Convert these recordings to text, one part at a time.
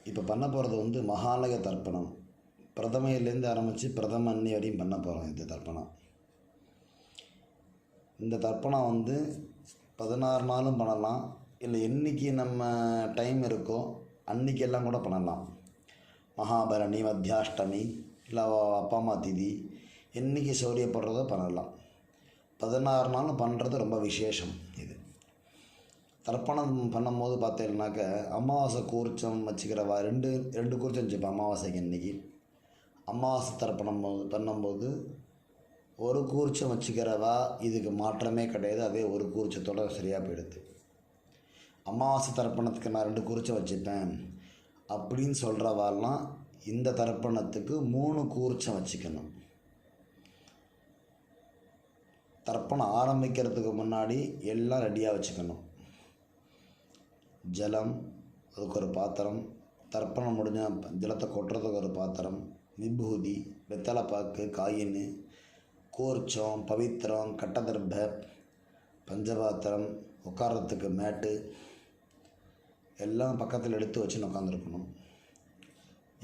இப்போ பண்ண போகிறது வந்து மகாலய தர்ப்பணம். பிரதமையிலேருந்து ஆரம்பித்து பிரதம அன்னி வரையும் பண்ண போகிறோம். இந்த தர்ப்பணம் வந்து 16 நாளும் பண்ணலாம், இல்லை என்றைக்கு நம்ம டைம் இருக்கோ அன்றைக்கெல்லாம் கூட பண்ணலாம். மகாபரணி, மத்தியாஷ்டமி, இல்லை அப்பா அம்மா திதி, என்றைக்கு சௌரியப்படுறதோ பண்ணலாம். 16 நாளும் பண்ணுறது ரொம்ப விசேஷம். இது தர்ப்பணம் பண்ணும்போது பார்த்தீங்கன்னாக்க அமாவாசை கூர்ச்சம் வச்சுக்கிறவா ரெண்டு கூர்ச்சம் வச்சுப்பேன். அமாவாசைக்கு அன்றைக்கி அமாவாசை தர்ப்பணம் பண்ணும்போது ஒரு கூர்ச்சம் வச்சுக்கிறவா இதுக்கு மாற்றமே கிடையாது. அதே ஒரு கூர்ச்சத்தோடு சரியாக போயிடுது. அமாவாசை தர்ப்பணத்துக்கு நான் 2 கூர்ச்சம் வச்சுப்பேன் அப்படின்னு சொல்கிறவாலாம் இந்த தர்ப்பணத்துக்கு 3 கூர்ச்சம் வச்சுக்கணும். தர்ப்பணம் ஆரம்பிக்கிறதுக்கு முன்னாடி எல்லாம் ரெடியாக வச்சுக்கணும். ஜலம், அதுக்கு ஒரு பாத்திரம், தர்ப்பணம் முடிஞ்ச ஜலத்தை கொட்டுறதுக்கு ஒரு பாத்திரம், விபூதி, வெத்தலைப்பாக்கு, காயின், கூர்ச்சம், பவித்திரம், கட்டதர்ப, பஞ்சபாத்திரம், உட்காரத்துக்கு மேட்டு எல்லாம் பக்கத்தில் எடுத்து வச்சுன்னு உட்காந்துருக்கணும்.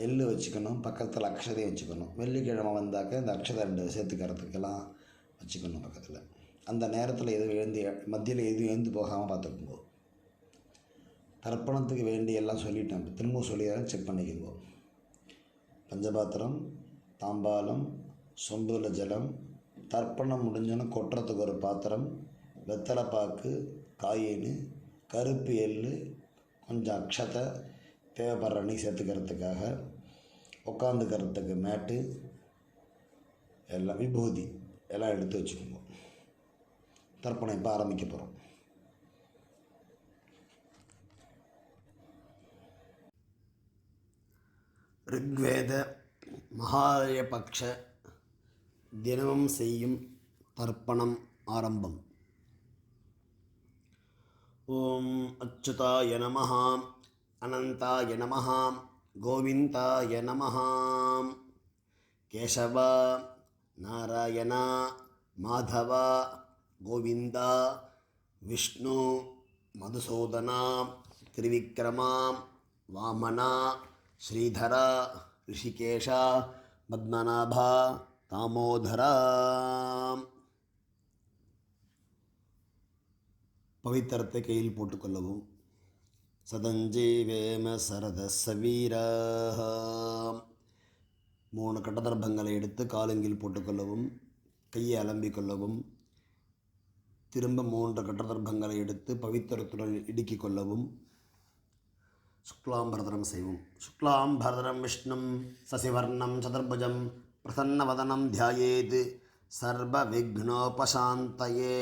எள்ளு வச்சுக்கணும், பக்கத்தில் அக்ஷதையும் வச்சுக்கணும். வெள்ளிக்கிழமை வந்தாக்க இந்த அக்ஷதை 2 சேர்த்துக்கிறதுக்கெல்லாம் வச்சுக்கணும் பக்கத்தில். அந்த நேரத்தில் எதுவும் மத்தியில் எதுவும் எழுந்து போகாமல் பார்த்துக்குங்கோ. தர்ப்பணத்துக்கு வேண்டி எல்லாம் சொல்லிட்டேன், திரும்ப சொல்லிடுறேன், செக் பண்ணிக்கோங்க. பஞ்சபாத்திரம், தாம்பாலம், சொம்புல ஜலம், தர்ப்பணம் முடிஞ்சோன்னு கொட்டுறதுக்கு ஒரு பாத்திரம், வெத்தலைப்பாக்கு, காயின், கருப்பு எள்ளு, கொஞ்சம் அக்ஷதை, தேவைப்படுற அன்னி சேர்த்துக்கிறதுக்காக, உட்காந்துக்கிறதுக்கு மேட்டு, எல்லாம் விபூதி எல்லாம் எடுத்து வச்சுக்கோங்க. தர்ப்பணம் இப்போ ஆரம்பிக்க போகிறோம். ரிக்வேத மகாலய பக்ஷ தினமும் செய்யும் தர்ப்பணம் ஆரம்பம். ஓம் அச்சுதாய நமஹ, அனந்தாய நமஹ, கோவிந்தாய நமஹ. கேசவ, நாராயண, மாதவ, கோவிந்தா, விஷ்ணு, மதுசூதனா, திரிவிக்ரமா, வாமனா, ஸ்ரீதரா, ரிஷிகேஷா, பத்மநாபா, தாமோதரா. பவித்திரத்தை கையில் போட்டுக்கொள்ளவும். சதஞ்சீவேம சரதசவீரா. 3 கட்டதர்பங்களை எடுத்து காலங்கில் போட்டுக்கொள்ளவும். கையை அலம்பிக்கொள்ளவும். திரும்ப 3 கட்டதர்பங்களை எடுத்து பவித்திரத்துடன் இடுக்கிக் கொள்ளவும். சுக்லாம்பரதரம் செய்வோம். சுக்லாம்பரதரம் விஷ்ணும் சசிவர்ணம் சதுர்புஜம் பிரசன்னவதனம் தியாயேத் சர்வ விக்னோபசாந்தயே.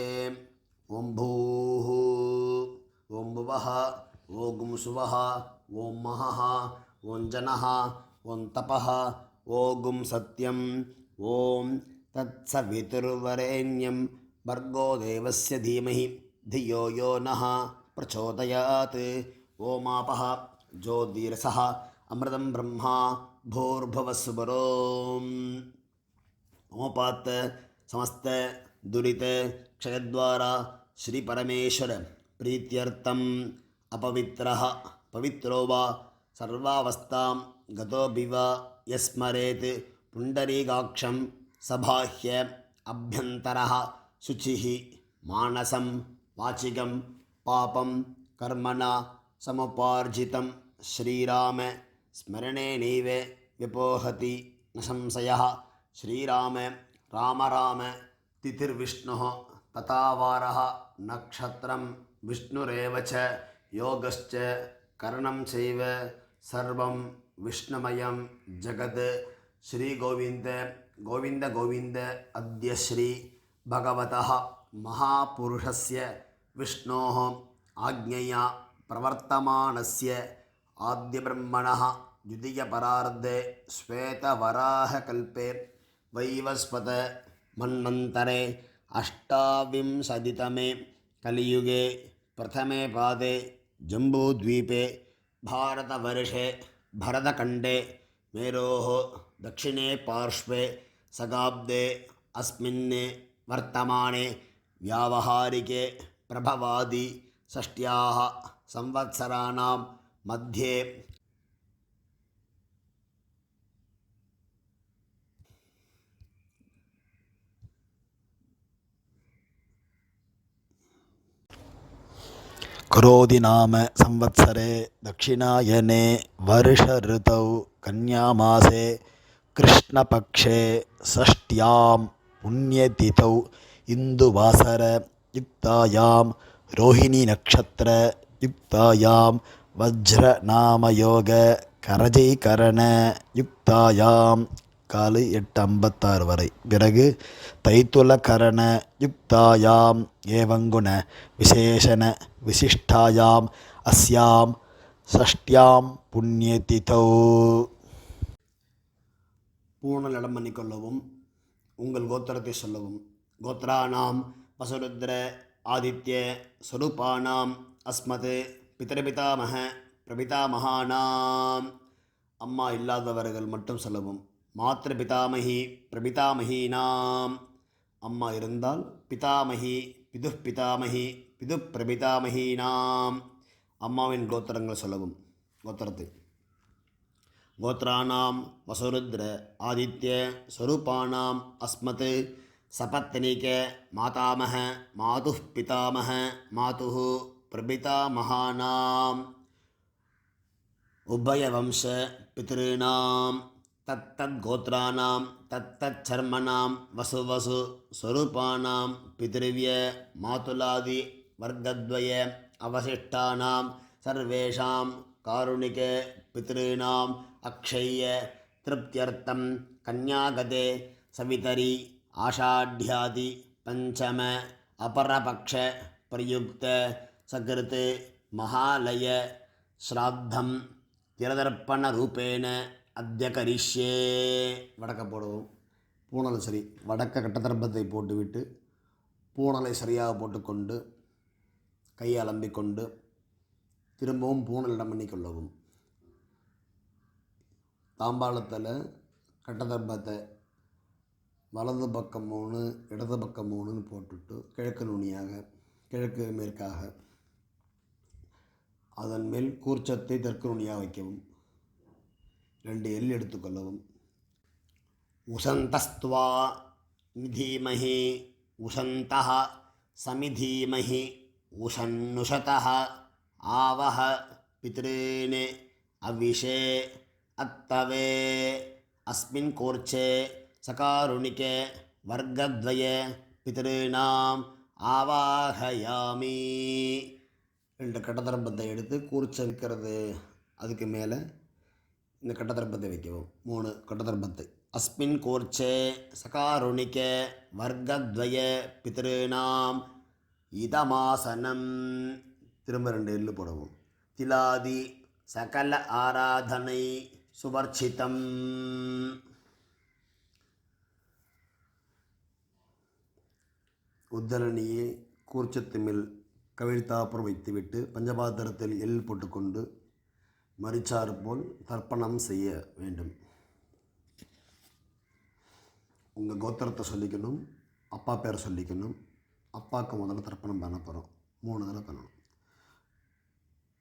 ஓம் பூः, ஓம் புவः, ஓம் சுவः, ஓம் மஹः, ஓம் ஜனः, ஓம் தபः, ஓம் சத்யம், ஓம் தத்சவிதுர்வரேண்யம் भर्गो देवस्य धीमहि धियो यो नः प्रचोदयात्. ओमापः ज्योतिरसः अमृतं ब्रह्मा भूर्भुवस्सुवरोम्. ओपात् समस्त दुरित क्षयद्वारा श्री परमेश्वर प्रीत्यर्थम् अपवित्रः पवित्रो वा सर्वावस्थां गतोऽपि वा यस्मरेत् पुण्डरीकाक्षं सबाह्य अभ्यन्तरः शुचिः मानसं वाचिकं पापं कर्मणा समुपार्जितं श्रीराम स्मरणेनैव व्यपोहति न संशयः. श्रीराम राम राम तिथिर्विष्णुः तथा वारः नक्षत्रं विष्णुरेव च योगश्च करणं चैव सर्वं विष्णुमयं जगत्. श्री गोविंद गोविंद गोविंद अद्य श्री भगवतः महापुरुषस्य विष्णोः आज्ञया प्रवर्तमानस्य आद्यब्रह्मणः द्वितीयपरार्धे श्वेतवराहकल्पे वैवस्वत मन्वन्तरे अष्टाविंशतितमे कलियुगे प्रथमे पादे जम्बूद्वीपे भारतवर्षे भरतखण्डे मेरोः दक्षिणे पार्श्वे सगाब्दे अस्मिन् वर्तमाने व्यावहारिके प्रभवादि षष्ट्याः संवत्सराणां मध्ये क्रोधि नाम संवत्सरे दक्षिणायने वर्ष ऋतौ कन्यामासे कृष्णपक्षे षष्ट्यां पुण्यतिथौ इन्दुवासर युक्तायां रोहिणी नक्षत्र युक्तायां वज्रनामयोग करजैकरण युक्तायां காலு 8:56 வரை. பிறகு தைத்துலகரண யுக்தாயாம் ஏவங்குண விசேஷண விசிஷ்டாயாம் அஸ்யாம் ஷஷ்டியாம் புண்ணியதிதௌ. பூர்ணல் இடம் பண்ணிக்கொள்ளவும், உங்கள் கோத்திரத்தை சொல்லவும். கோத்ராணாம் வசுருத்ர ஆதித்ய ஸ்வரூபானாம் அஸ்மத் பிதரபிதாமக பிரபிதாமகானாம். அம்மா இல்லாதவர்கள் மட்டும் சொல்லவும். மாத்ருபிதாமகி பிரபிதாமகீனாம். அம்மா இருந்தால் பிதாமகி பிதுப்பிதாமகி பிது பிரபிதாமகீனாம். அம்மாவின் கோத்திரங்கள் சொல்லவும். கோத்திரத்தை கோத்ராணாம் வசுருத்ர ஆதித்ய ஸ்வரூபானாம் அஸ்மத் சபத்னிக மாதாமக மாதுः பிதாமக மாதுः பிரபிதாமகானாம் உபயவம்ச பித்ருணாம் தத்தத்கோத்ராணாம் தத்தச்சர்மணாம் வசுவசு ஸ்வரூபானாம் பித்ருவ்ய மாதுலாதி வர்க்கத்வய அவசிஷ்டானாம் சர்வேஷாம் காருணிக பித்ருணாம் அக்ஷய்ய திருப்தியர்த்தம் கன்யாகதே சவிதரி ஆஷாಢ்யாதி பஞ்சம அபரபக்ஷ பிரயுக்த சகிருத் மகாலய ஸ்ராத்தம் திரதர்ப்பண ரூபேண அத்ய கரிஷ்யே. வடக்க போடுவோம். பூணல் சரி, வடக்க கட்டதர்ப்பத்தை போட்டுவிட்டு பூணலை சரியாக போட்டுக்கொண்டு கையை அலம்பிக்கொண்டு திரும்பவும் பூணலிடம் பண்ணிக்கொள்ளவும். தாம்பாளத்தில் கட்டதர்ப்பத்தை வலது பக்கம் 3 இடது பக்கம் 3ன்னு போட்டுட்டு கிழக்கு நுனியாக கிழக்கு மேற்காக அதன் மேல் கூர்ச்சத்தை தெற்கு நுனியாக வைக்கவும். 2 எல் எடுத்துக்கொள்ளவும். உசந்தஸ்துவா நிதீமஹி உசந்தஹ சமிதீமஹி உஷன்னுஷதஹ ஆவஹ பித்ருன் அவிஷே அத்தவே அஸ்மின் கோர்ச்சே சகாருணிகே வர்க்கத்வய பித்ருணாம் ஆவாஹயாமி. 2 கட்டதர்ப்பத்தை எடுத்து கூர்ச்சை வைக்கிறது அதுக்கு மேலே இந்த கட்டதர்ப்பத்தை வைக்கவும். 3 கட்டதர்ப்பத்தை. அஸ்மின் கோர்ச்சே சகாருணிக வர்க்கத்வய பித்ருணாம் இதமாசனம். திரும்ப 2 எள்ளு போடவும். திலாதி சகல ஆராதனை சுவர்ச்சிதம். உத்தரணியை கூர்ச்சத்து மேல் கவிழ்த்தாப்புறம் வைத்துவிட்டு பஞ்சபாத்திரத்தில் எள் போட்டுக்கொண்டு மரிச்சாறு போல் தர்ப்பணம் செய்ய வேண்டும். உங்கள் கோத்திரத்தை சொல்லிக்கணும், அப்பா பேரை சொல்லிக்கணும். அப்பாவுக்கு முதல்ல தர்ப்பணம் பண்ண போகிறோம். 3 தடவை பண்ணணும்.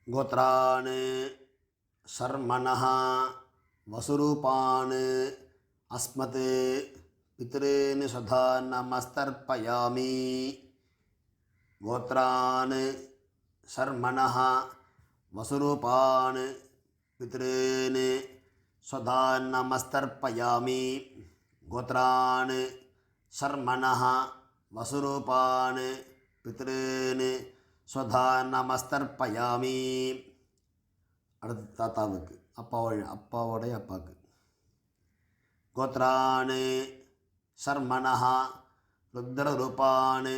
கோத்ரான் சர்மணஹ வசுரூபான் அஸ்மத் பித்ருன் சதா நமஸ்தர்ப்பயாமி. கோத்ரான் சர்மணஹ வசுரூபான் பித்ருன் சதா நமஸ்தர்ப்பயாமி. கோத்ரான் சர்மணஹ வசுரூபான் பித்ருன் சதா நமஸ்தர்ப்பயாமி. அடுத்து தாத்தாவுக்கு, அப்பாவோடைய அப்பாவுக்கு. கோத்ரான் சர்மணஹ ருத்ரரூபான்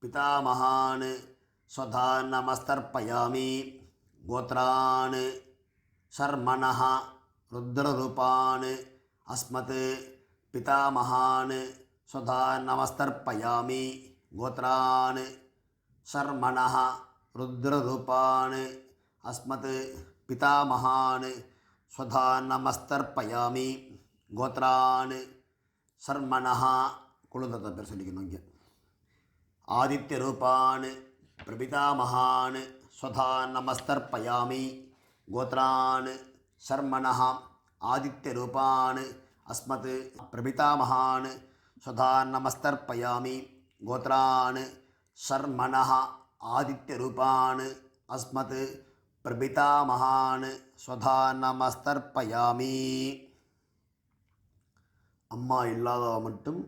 பிதாமகான் ஸ்வதா நமஸ்தர்ப்பயாமி. கோத்ரான் சர்மணஹ ருத்ரரூபான் அஸ்மத் பிதாமகான் ஸ்வதா நமஸ்தர்ப்பயாமி. கோத்ரான் சர்மணஹ ருத்ரரூபான் அஸ்மத் பிதாமகான் ஸ்வதா நமஸ்தர்ப்பயாமி. கோத்ரான் சர்மணஹ குழுந்தத்தை பேர் சொல்லிக்கணும். இங்கே ஆதித்ய ரூபான் பிரபிதாமகான் ஸ்வதா நமஸ்தர்ப்பயாமி. கோத்ரான் சர்மணஹ ஆதித்ய ரூபான் அஸ்மத் பிரபிதாமகான் ஸ்வதா நமஸ்தர்ப்பயாமி. கோத்ரான் சர்மணஹ ஆதித்ய ரூபான் अस्मत् प्रपितामहान् स्वधा நமஸ்தர்ப்பயாமி. அம்மா இல்லாதவ மட்டும்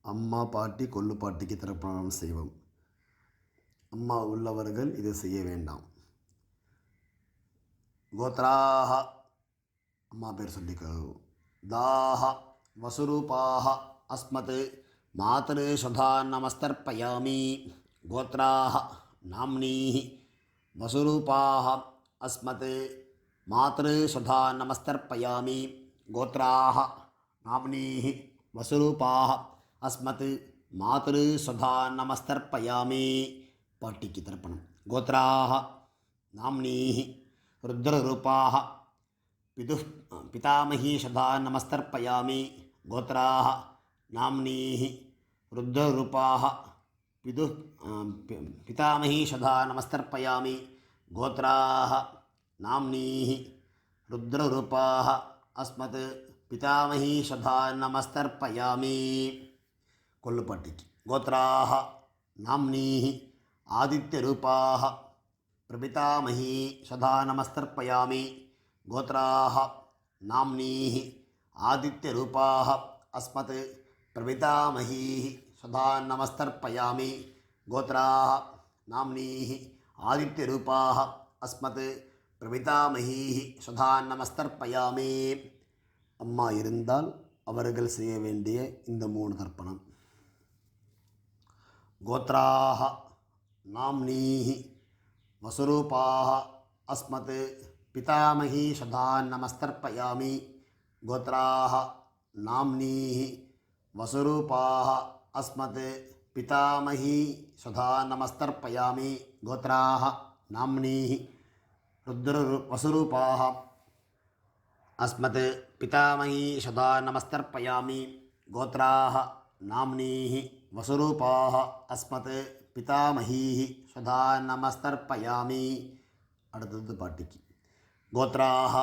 அம்மா பாட்டி கொள்ளு பாட்டிக்கு தர்ப்பணம் செய்வோம். அம்மா உள்ளவர்கள் இதை செய்ய வேண்டாம். கோத்ராஹ அம்மா பேர் சொல்லிக்கிறோம். தாஹ வசுரூபாஹ அஸ்மத் மாத்ரு சுதா நமஸ்தர்ப்பயாமி. கோத்ராஹ நாம்னீஹி வசுரூபாஹ அஸ்மத் மாத்ரு சுதா நமஸ்தர்ப்பயாமி. கோத்ராஹ நாம்னீஹி வசுரூபாஹ அஸ்மத் மாத்ரு சுதா நமஸ்தர்ப்பயாமி. பாட்டிக்கு தர்ப்பணம். கோத்ராஹ நாம்னீஹி ருத்ரரூபாஹ பிதாமஹி சதா நமஸ்தர்ப்பயாமி. கோத்ராஹ நாம்னீஹி ருத்ரரூபாஹ பிதாமஹி சதா நமஸ்தர்ப்பயாமி. கோத்ராஹ நாம்னீஹி ருத்ரரூபாஹ அஸ்மத் பிதாமஹி சதா நமஸ்தர்ப்பயாமி. கொல்லுப்பாட்டிக்கு. கோத்ராஹ நாம்னீஹி ஆதித்யரூபாஹ பிரபிதாமஹி சதா நமஸ்தர்ப்பயாமி. கோத்ராஹ நாம்னீஹி ஆதித்யரூபாஹ அஸ்மத் பிரபிதாமஹி சதா நமஸ்தர்ப்பயாமி. கோத்ராஹ நாம்னீஹி ஆதித்யரூபாஹ அஸ்மத் பிரபிதாமஹி சதா நமஸ்தர்ப்பயாமி. அம்மா இருந்தால் அவர்கள் செய்ய வேண்டிய இந்த 3 தர்ப்பணம். கோத்ராஹ நாம்னீஹி வசுரூபாஹ அஸ்மத் பிதாமஹி சதா நமஸ்தர்ப்பயாமி. கோத்ராஹ நாம்னீஹி வசுரூபாஹ அஸ்மத் பிதாமஹி சதா நமஸ்தர்ப்பயாமி. கோத்ராஹ நாம்னீஹி வசுரூபாஹ அஸ்மத் பிதாமஹி சதா நமஸ்தர்ப்பயாமி. கோத்ராஹ நாம்னீஹி வசுரூபாஹ அஸ்மத் பிதாமஹி சதா நமஸ்தர்ப்பயாமி. அடுத்தது பாட்டிக்கு. கோத்ராஹ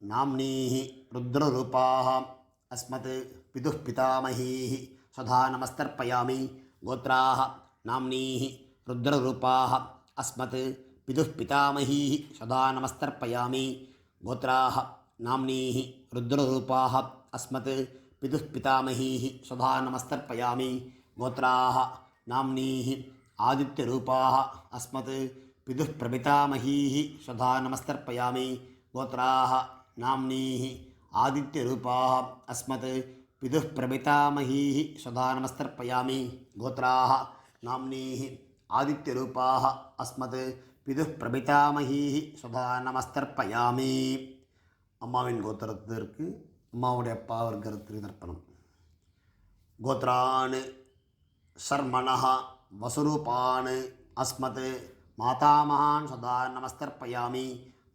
நாம்னீஹி ருத்ரரூபாஹ அஸ்மத் பிதாமஹி சதா நமஸ்தர்ப்பயாமி. கோத்ராஹ நாம்னீஹி ருத்ரரூபாஹ அஸ்மத் பிதாமஹி சதா நமஸ்தர்ப்பயாமி. கோத்ராஹ நாம்னீஹி ருத்ரரூபாஹ அஸ்மத் பிதாமஹி சதா நமஸ்தர்ப்பயாமி. கோத்ராஹ நாம்னீஹி ஆதித்யரூபாஹ அஸ்மத் பிரபிதாமஹி சதா நமஸ்தர்ப்பயாமி. கோத்ராஹ நாம்னீஹி ஆதித்யரூபாஹ அஸ்மத் பிரபிதாமஹி சதா நமஸ்தர்ப்பயாமி. கோத்ராஹ நாம்னீஹி ஆதித்யரூபாஹ அஸ்மத் பிரபிதாமஹி சதா நமஸ்தர்ப்பயாமி. அம்மாவின் கோத்திரத்திற்கு அம்மாவுடைய அப்பா வர்க்கத்திற்கு தர்ப்பணம். கோத்ரான் சர்மணஹ வசுரூபான் அஸ்மத் மாதாமகான் சதா நமஸ்தர்ப்பயாமி.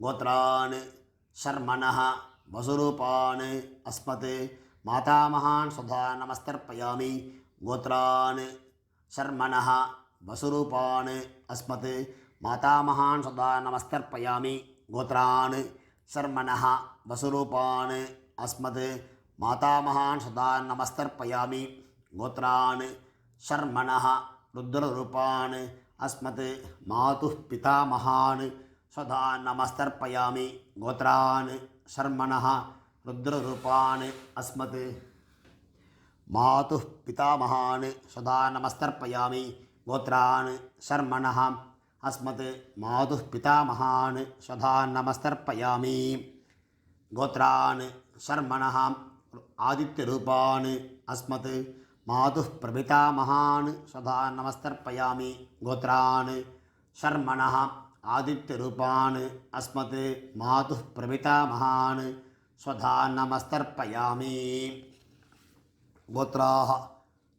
கோத்ரான் சர்மணஹ வசுரூபான் அஸ்மத் மாதாமகான் சதா நமஸ்தர்ப்பயாமி. கோத்ரான் சர்மணஹ வசுரூபான் அஸ்மத் மாதாமகான் சதா நமஸ்தர்ப்பயாமி. கோத்ரான் சர்மணஹ வசுரூபான் அஸ்மத் மாதாமகான் சதா நமஸ்தர்ப்பயாமி. கோத்ரான் சர்மணஹ ருத்ரரூபான் அஸ்மத் மாதுः பிதாமகான் சதா நமஸ்தர்ப்பயாமி. கோத்ரான் சர்மணஹ ருத்ரரூபான் அஸ்மத் மாதுः பிதாமகான் சதா நமஸ்தர்ப்பயாமி. கோத்ரான் சர்மணஹ அஸ்மத் மாதுः பிதாமகான் சதா நமஸ்தர்ப்பயாமி. கோத்ரான் சர்மணஹ ஆதித்யரூபான் அஸ்மத் மாதுः பிரபிதாமகான் சதா நமஸ்தர்ப்பயாமி. கோத்ரான் சர்மணஹ ஆதித்யரூபான் அஸ்மத் மாதுः பிரபிதாமகான் சதா நமஸ்தர்ப்பயாமி. கோத்ராஹ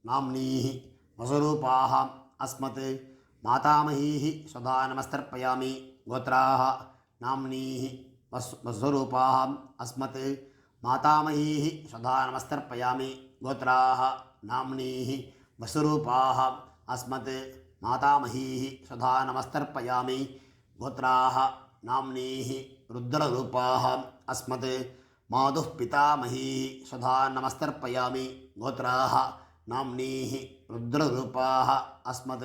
நாம்னீஹி வசுரூபாஹ அஸ்மத் மாதாமஹீஹி சதா நமஸ்தர்ப்பயாமி. கோத்ராஹ நாம்னீஹி வசுரூபாஹ அஸ்மத் மாதாமஹீஹி சதா நமஸ்தர்ப்பயாமி. கோத்ராஹ நாம்னீஹி வசுரூபாஹ அஸ்மத் மாதாமஹீஹி சதா நமஸ்தர்ப்பயாமி. கோத்ராஹ நாம்னீஹி ருத்ரரூபாஹ அஸ்மத் மாதுः பிதாமஹீஹி சதா நமஸ்தர்ப்பயாமி. கோத்ராஹ नाम्नीः रुद्ररूपाः अस्मत्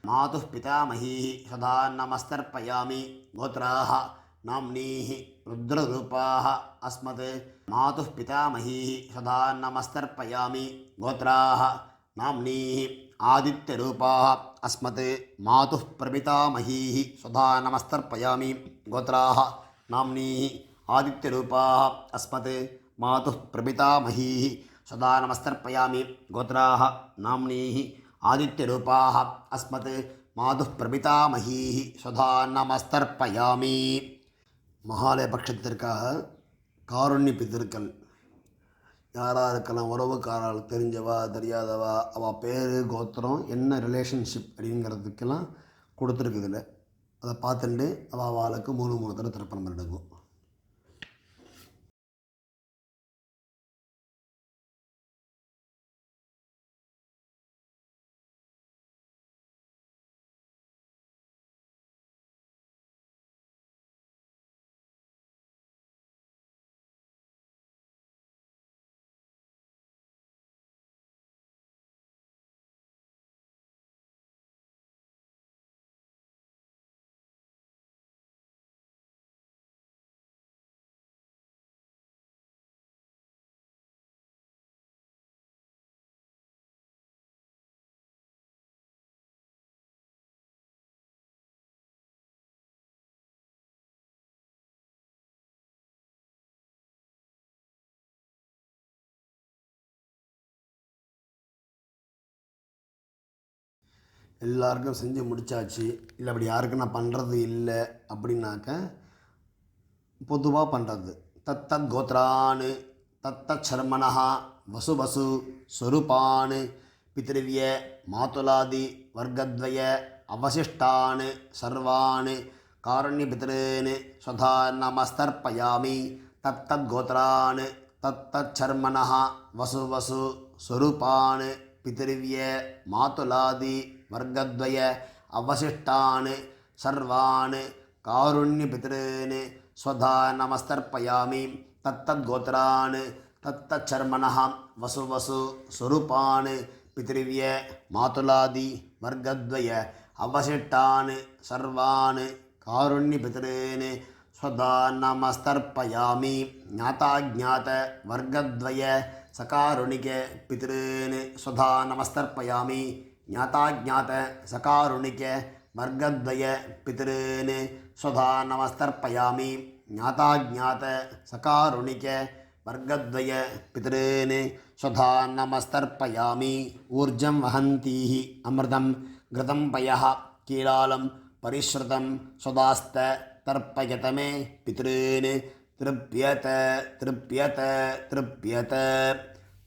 मातुः पितामहीः सदा नमस्तर्पयामि गोत्राः नाम्नीः रुद्ररूपाः अस्मत् मातुः पितामहीः सदा नमस्तर्पयामि गोत्राः नाम्नीः आदित्यरूपाः अस्मत् मातुः प्रपितामहीः सदा नमस्तर्पयामि गोत्राः नाम्नीः आदित्यरूपाः अस्मत् मातुः प्रपितामहीः सदा नमस्तर्पयामि गोत्राः नाम्नीः आदित्यरूपाः अस्मत् मातुः प्रपितामहीः सदा நமஸ்தர்ப்பயாமி. மகாலய பட்சத்திற்காக காருண்ய பித்திருக்கள் யாராக இருக்கலாம், உறவுக்காரால் தெரிஞ்சவா தெரியாதவா, அவள் பேர் கோத்திரம் என்ன ரிலேஷன்ஷிப் அப்படிங்கிறதுக்கெல்லாம் கொடுத்துருக்குதுல. அதை பார்த்துட்டு அவளுக்கு 3 தடவை திருப்பணம் பண்ணிடுங்க. எல்லாருக்கும் செஞ்சு முடித்தாச்சு. இல்லை அப்படி யாருக்கும் நான் பண்ணுறது இல்லை அப்படின்னாக்க பொதுவாக பண்ணுறது தத்தத் கோத்ரான் தத்தத் சர்மணா வசு வசு ஸ்வரூபான் பித்ருவ்ய மாதுலாதி வர்க்கத்வய அவசிஷ்டான் சர்வான் காரண்யபித்ரேன் ஸ்வதா நமஸ்தர்ப்பயாமி. தத்தத் கோத்ரான் தத்தத் சர்மணா வசு வசு ஸ்வரூபான் பித்ருவ்ய மாதுலாதி வர்க்கத்வய அவசிஷ்டான் சர்வான் காருண்யபித்ரேன் ஸ்வதா நமஸ்தர்ப்பயாமி. தத்தத் கோத்ரான் தத்தத் சர்மணः வசு வசு ஸ்வரூபான் பித்ருவ்ய மாதுலாதி வர்க்கத்வய அவசிஷ்டான் சர்வான் காருண்யபித்ரேன் ஸ்வதா நமஸ்தர்ப்பயாமி. ஞாதாஜ்ஞாத வர்க்கத்வய சகாருணிக பித்ரேன் ஸ்வதா நமஸ்தர்ப்பயாமி. ஞாதாஜ்ஞாத சகாருணிக வர்க்கத்வய பித்ரேன் ஸ்வதா நமஸ்தர்ப்பயாமி. ஞாதாஜ்ஞாத சகாருணிக வர்க்கத்வய பித்ரேன் ஸ்வதா நமஸ்தர்ப்பயாமி. ஊர்ஜம் வஹந்தீः அமிர்தம் கிருதம் பயः கீலாலம் பரிஸ்ருதம் ஸ்வதாஸ்த தர்ப்பயத மே பித்ரேன் திருப்யத திருப்யத திருப்யத.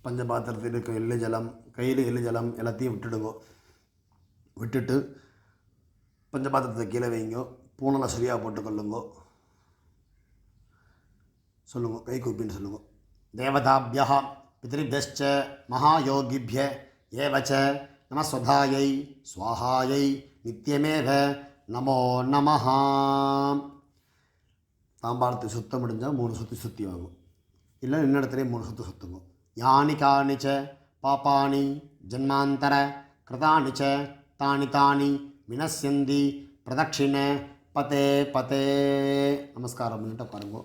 பஞ்சபாத்திரத்தில் இருக்க எள்ளு ஜலம், கையில் எள்ளு ஜலம் எல்லாத்தையும் விட்டுடுங்கோ. விட்டுட்டு பஞ்சபாத்திரத்தை கீழே வைங்கோ. பூனலை சரியாக போட்டுக்கொள்ளுங்கோ. சொல்லுங்க, கை கூப்பின்னு சொல்லுங்க. தேவதாபியா பித்ருभ्यश्च மகாயோகிभ्य ஏவச்ச நமஸ்வதாயை ஸ்வாஹாயை நித்தியமேவ நமோ நமஹ. தாம்பாளத்தை சுத்தம் முடிஞ்சால் 3 சுற்றி சுற்றி வாங்கும். இல்லை இன்னிடத்துலேயே 3 சுற்று சுற்றுங்க. யானி காணிச்ச பாப்பானி ஜன்மாந்தர கிருதானி ச தானி தானி வினஸ்யந்தி பிரதட்சிண பதே பதே. நமஸ்காரம் பண்ணிட்டு பாருங்கோ.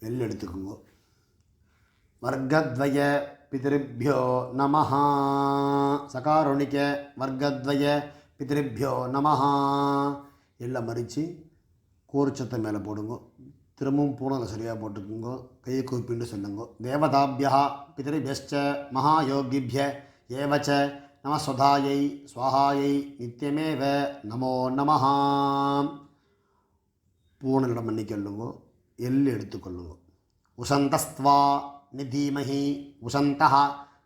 எள் எடுத்துக்குங்க. வர்க்கத்வய பித்ருभ्यो நமஹ. சகாருணிக வர்க்கத்வய பித்ருभ्यो நமஹ. எல்லாம் மறித்து கூர்ச்சத்தை மேலே போடுங்க. திரும்பவும் பூனலை சரியாக போட்டுக்குங்க. கையை கூப்பின்னு சொல்லுங்க. தேவதாபியா பித்ருभ्यश्च மகாயோகிभ्य ஏவச்ச நமஸ்வதாயை ஸ்வாஹாயை நித்தியமேவ நமோ நமஹ. பூனலிடம் பண்ணிக்கொள்ளுங்க. எள் எடுத்துக்கொள்ளுங்க. உசந்தஸ்த்வா நிதீமஹி உசந்தः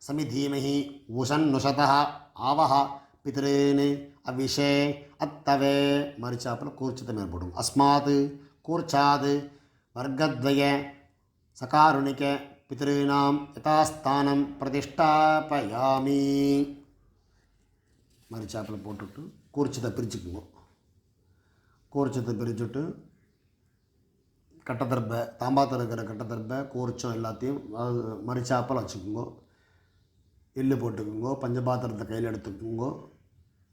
சமிதீமஹி உசன்னுஷதः ஆவஹ பித்ரேன் அவிஷே அத்தவே. மறிச்சாப்பில் கூர்ச்சத்தை மேலே போடுங்க. அஸ்மாத் கூர்ச்சாத் வர்க்கத்வய சகாருணிக பித்ருணாம் யதாஸ்தானம் பிரதிஷ்டாபயாமி. மறிச்சாப்பில் போட்டுவிட்டு கூர்ச்சத்தை பிரிச்சுக்குங்க. கூர்ச்சத்தை பிரிச்சுட்டு கட்டத்தர்பை தாம்பாத்தில் இருக்கிற கட்டத்தர்பை கூர்ச்சம் எல்லாத்தையும் மறிச்சாப்பில் வச்சுக்கோங்க. எள்ளு போட்டுக்குங்கோ, பஞ்சபாத்திரத்தை கையில் எடுத்துக்குங்கோ.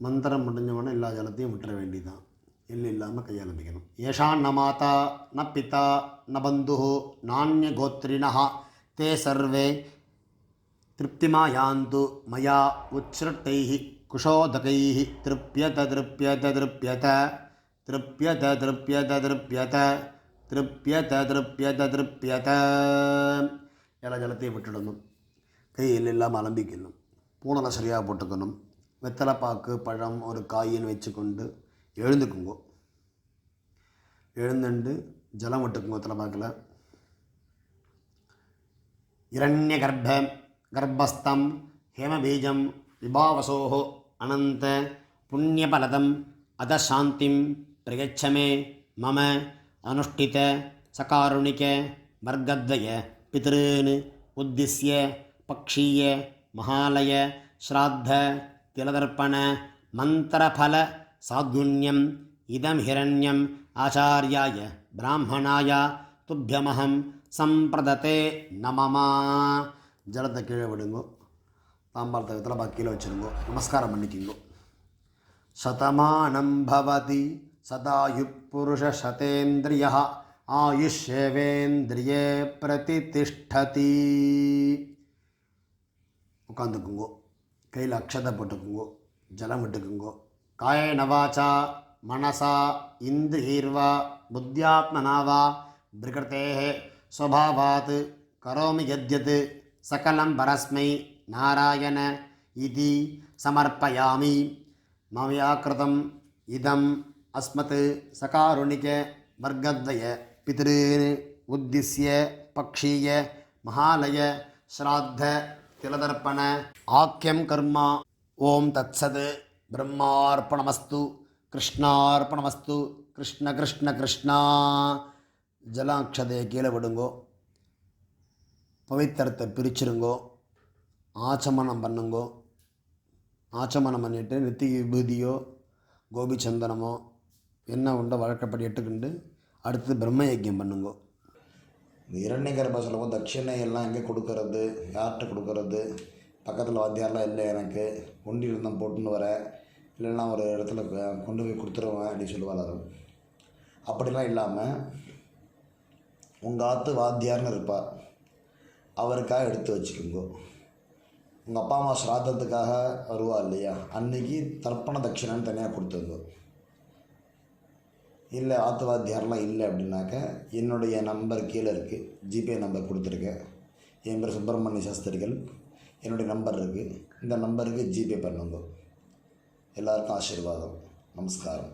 மந்திரம் முடிஞ்சவொடனே எல்லா ஜலத்தையும் விட்டுற வேண்டியதான். எள்ளு இல்லாமல் கையாளம்பிக்கணும். ஏஷா ந மாதா ந பிதா ந பந்து நானிய கோத்ரிணா தே சர்வே திருப்திமாயாந்து மயா உச்ச்ருட்டை குஷோதகை திருப்யத திருப்யத திருப்யத திருப்யத திருப்யத திருப்யத திருப்யத திருப்யத திருப்யத. எல்லா ஜலத்தையும் விட்டுடணும். கையில் இல்லாமல் அலம்பிக்கணும். பூனலை சரியாக போட்டுக்கணும். வெத்தலைப்பாக்கு பழம் ஒரு காயின்னு வச்சுக்கொண்டு எழுந்துக்குங்கோ. எழுந்துண்டு ஜலம் விட்டுக்குங்கோ. வெத்தலைப்பாக்கில் இரண்ய கர்ப்பஸ்தம் ஹேமபீஜம் விபாவசோஹோ அனந்த புண்ணியபலதம் அதசாந்திம் பிரயச்சமே மம அனுஷ்டித சகாருணிக வர்க்கத்வய பித்ருன் உத்திஸ்ய பக்ஷீய மகாலய ஸ்ராத்த திலதர்ப்பண மந்திரபல சாத்குண்யம் இதம் ஹிரண்யம் ஆச்சாரியாய பிராமணாய துப்பியமஹம் சம்பிரதத்தே நமமா. ஜலத்தை கீழே விடுங்கோ. தாம்பாளத்தை வெத்தலை கீழே வச்சுருங்கோ. நமஸ்காரம் பண்ணிக்கிங்கோ. சதமானம் பவதி சதாயுப் புருஷ சதேந்திரிய ஆயுஷ்யேவேந்திரியே பிரதிதிஷ்டதி. உட்காந்துக்குங்கோ. கையில் அக்ஷதை போட்டுக்குங்கோ. ஜலம் விட்டுக்குங்கோ. காயேன வாசா மனசா இந்திரியர்வா புத்தியாத்மனாவா பிரகிருதேஹ ஸ்வபாவாத் கரோமி யத்யத் சகலம் பரஸ்மை நாராயண இதி சமர்ப்பயாமி. மமயா கிருதம் இதம் அஸ்மத் சகாருணிக வர்க்கத்வய பித்ருன் உத்திஸ்ய பக்ஷீய மகாலய ஸ்ராத்த திலதர்ப்பண ஆக்கியம் கர்மா. ஓம் தத்சத். பிரம்மார்ப்பணமஸ்து. கிருஷ்ணார்ப்பணமஸ்து. கிருஷ்ண கிருஷ்ண கிருஷ்ணா. ஜலாட்சதையை கீழே விடுங்கோ. பவித்திரத்தை பிரிச்சிருங்கோ. ஆச்சமனம் பண்ணுங்கோ. ஆச்சமனம் பண்ணிவிட்டு நித்திய விபூதியோ கோபி சந்தனமோ என்ன உண்டோ வழக்கப்படி எட்டுக்குண்டு அடுத்து பிரம்ம யஜ்யம் பண்ணுங்கோ. இந்த இரண்ய கர்ப்ப சொல்லுவோம். தட்சிணை எல்லாம் எங்கே கொடுக்கறது, யார்கிட்ட கொடுக்கறது, பக்கத்தில் வாத்தியாரெலாம் இல்லை, எனக்கு ஒண்டி இருந்தம் போட்டுன்னு வர, இல்லைன்னா ஒரு இடத்துல கொண்டு போய் கொடுத்துருவேன் அப்படின்னு சொல்லுவாள். அப்படிலாம் இல்லாமல் உங்கள் ஆற்று வாத்தியார்னு இருப்பார், அவருக்காக எடுத்து வச்சுக்கோங்க. உங்கள் அப்பா அம்மா ஸ்ராத்தத்துக்காக வருவா இல்லையா, அன்றைக்கி தர்ப்பண தட்சிணான்னு தனியாக கொடுத்துருங்க. இல்லை ஆற்று வாத்தியாரெலாம் இல்லை அப்படின்னாக்க என்னுடைய நம்பர் கீழே இருக்குது, ஜிபே நம்பர் கொடுத்துருக்கேன். என் பேர் சுப்பிரமணிய சாஸ்திரிகள், என்னுடைய நம்பர் இருக்குது, இந்த நம்பருக்கு ஜிபே பண்ணுங்க. எல்லாருக்கும் ஆசீர்வாதம். நமஸ்காரம்.